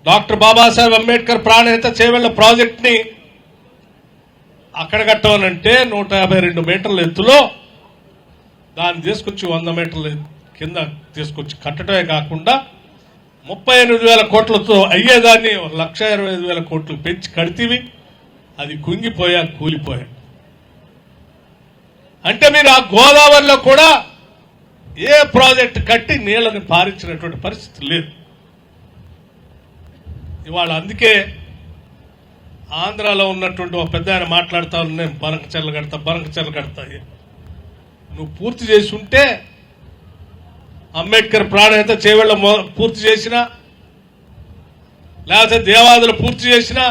Doctor Babasaheb Ambedkar Pranahita Chevella ప్రాజెక్ట్ని అక్కడ కట్టమనంటే 152 మీటర్ల ఎత్తులో దాన్ని తీసుకొచ్చి 100 మీటర్ల కింద తీసుకొచ్చి కట్టడమే కాకుండా 38,000 కోట్లతో అయ్యేదాన్ని 1,25,000 కోట్లు పెంచి కడితేవి అది కుంగిపోయా కూలిపోయా. అంటే మీరు ఆ గోదావరిలో కూడా ఏ ప్రాజెక్టు కట్టి నీళ్ళని పారించినటువంటి పరిస్థితి లేదు ఇవాళ. అందుకే ఆంధ్రాలో ఉన్నటువంటి ఒక పెద్ద ఆయన మాట్లాడుతా నేను బనకచెర్ల కడతా నువ్వు పూర్తి చేసి ఉంటే అంబేద్కర్ ప్రాణహిత చేవెళ్ళ పూర్తి చేసినా, లేకపోతే దేవాదులు పూర్తి చేసినా,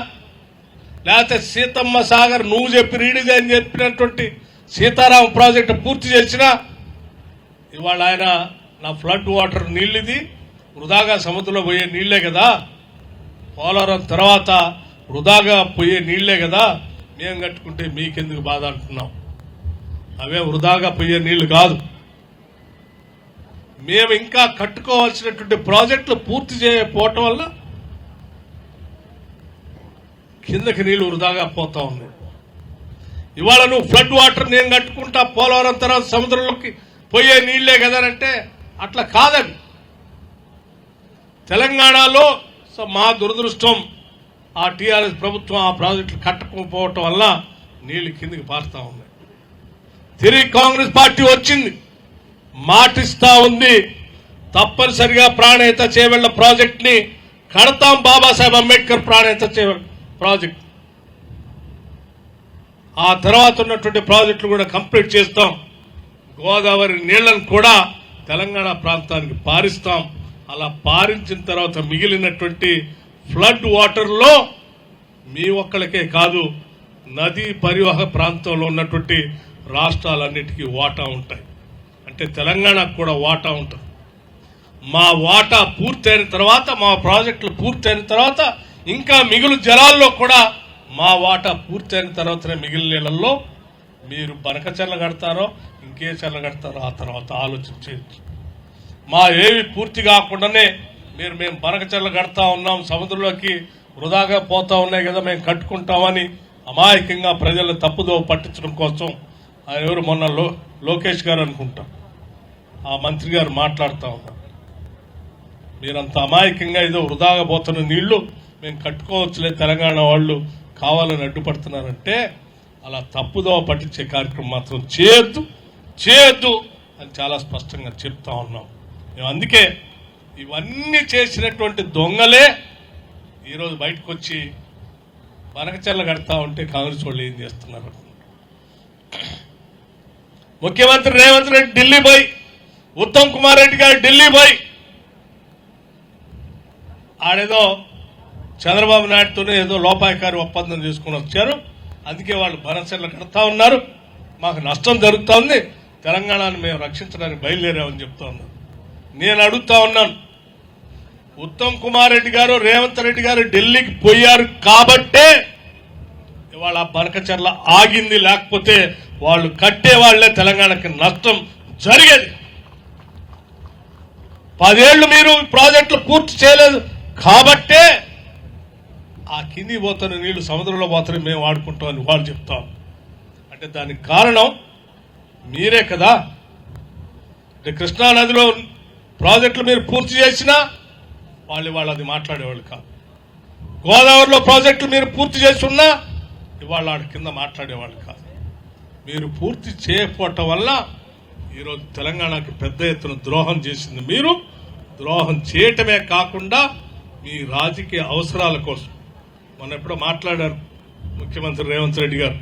లేకపోతే సీతమ్మ సాగర్ నువ్వు చెప్పి రీడిజైన్ చెప్పినటువంటి సీతారాం ప్రాజెక్టు పూర్తి చేసినా, ఇవాళ ఆయన నా ఫ్లడ్ వాటర్ నీళ్ళు ఇది వృధాగా సముద్రంలో పోయే నీళ్లే కదా, పోలవరం తర్వాత వృధాగా పోయే నీళ్లే కదా, మేము కట్టుకుంటే మీకెందుకు బాధ అంటున్నాం. అవే వృధాగా పోయే నీళ్లు కాదు, మేము ఇంకా కట్టుకోవాల్సినటువంటి ప్రాజెక్టులు పూర్తి చేయకపోవటం వల్ల కిందకి నీళ్లు వృధాగా పోతా ఉన్నాయి. ఇవాళ నువ్వు ఫ్లడ్ వాటర్ నేను కట్టుకుంటా పోలవరం తర్వాత సముద్రంలోకి పోయే నీళ్లే కదనంటే అట్లా కాదని. తెలంగాణలో మా దురదృష్టం ఆ టీఆర్ఎస్ ప్రభుత్వం ఆ ప్రాజెక్టులు కట్టకపోవటం వల్ల నీళ్లు కిందికి పారుతా ఉన్నాయి. తిరిగి కాంగ్రెస్ పార్టీ వచ్చింది, మాటిస్తా ఉంది తప్పనిసరిగా ప్రాణహిత చేవెళ్ల ప్రాజెక్ట్ ని కడతాం, బాబాసాహెబ్ అంబేద్కర్ ప్రాణహిత చేవెళ్ల ప్రాజెక్ట్. ఆ తర్వాత ఉన్నటువంటి ప్రాజెక్టులు కూడా కంప్లీట్ చేస్తాం. గోదావరి నీళ్లను కూడా తెలంగాణ ప్రాంతానికి పారిస్తాం. అలా పారించిన తర్వాత మిగిలినటువంటి ఫ్లడ్ వాటర్లో మీ ఒక్కళ్ళకే కాదు, నదీ పరివాహక ప్రాంతంలో ఉన్నటువంటి రాష్ట్రాలన్నిటికీ వాటా ఉంటాయి. అంటే తెలంగాణకు కూడా వాటా ఉంటుంది. మా వాటా పూర్తయిన తర్వాత, మా ప్రాజెక్టులు పూర్తయిన తర్వాత ఇంకా మిగులు జలాల్లో కూడా మా వాటా పూర్తయిన తర్వాతనే మిగిలిన నీళ్ళల్లో మీరు బనకచెర్ల కడతారో ఇంకే చెర్ల కడతారో ఆ తర్వాత ఆలోచన చేయొచ్చు. మా ఏవి పూర్తి కాకుండానే మేము బనకచెర్ల కడతా ఉన్నాం, సముద్రంలోకి వృధాగా పోతా ఉన్నాయి కదా మేము కట్టుకుంటామని అమాయకంగా ప్రజలను తప్పుదో పట్టించడం కోసం ఆయన ఎవరు మొన్న లోకేష్ గారు అనుకుంటాం ఆ మంత్రి గారు మాట్లాడుతూ ఉన్నారు. మీరంత అమాయకంగా ఏదో వృధాగా పోతున్న నీళ్లు మేము కట్టుకోవచ్చులే తెలంగాణ వాళ్ళు కావాలని అడ్డుపడుతున్నారంటే అలా తప్పుదో పట్టించే కార్యక్రమం మాత్రం చేయొద్దు అని చాలా స్పష్టంగా చెప్తా ఉన్నాం. మేము అందుకే ఇవన్నీ చేసినటువంటి దొంగలే ఈరోజు బయటకు వచ్చి బనకచెర్ల కడతా ఉంటే కాంగ్రెస్ వాళ్ళు ఏం చేస్తున్నారు. ముఖ్యమంత్రి రేవంత్ రెడ్డి ఢిల్లీ పోయి, ఉత్తమ్ కుమార్ రెడ్డి గారు ఢిల్లీ పోయి ఆడేదో చంద్రబాబు నాయుడుతోనే ఏదో లోపాయకారి ఒప్పందం చేసుకుని వచ్చారు. అందుకే వాళ్ళు బనకచెర్ల కడతా ఉన్నారు, మాకు నష్టం జరుగుతూ ఉంది, తెలంగాణను మేము రక్షించడానికి బయలుదేరామని చెప్తా ఉన్నారు. నేను అడుగుతా ఉన్నాను, ఉత్తమ్ కుమార్ రెడ్డి గారు రేవంత్ రెడ్డి గారు ఢిల్లీకి పోయారు కాబట్టే ఇవాళ బనకచెర్ల ఆగింది, లేకపోతే వాళ్ళు కట్టే వాళ్లే తెలంగాణకి నష్టం జరిగేది. 10 ఏళ్లు మీరు ప్రాజెక్టులు పూర్తి చేయలేదు కాబట్టే ఆ కింది పోతున్న నీళ్లు సముద్రంలో పోతున్న మేము వాడుకుంటామని వాళ్ళు చెప్తాం. అంటే దానికి కారణం మీరే కదా. కృష్ణానదిలో ప్రాజెక్టులు మీరు పూర్తి చేసినా వాళ్ళు అది మాట్లాడేవాళ్ళు కాదు. గోదావరిలో ప్రాజెక్టులు మీరు పూర్తి చేసి ఉన్నా ఇవాళ వాడి కింద మాట్లాడేవాళ్ళు కాదు. మీరు పూర్తి చేయకపోవటం వల్ల ఈరోజు తెలంగాణకి పెద్ద ఎత్తున ద్రోహం చేసింది మీరు. ద్రోహం చేయటమే కాకుండా మీ రాజకీయ అవసరాల కోసం మొన్న ఎప్పుడో మాట్లాడారు ముఖ్యమంత్రి రేవంత్ రెడ్డి గారు.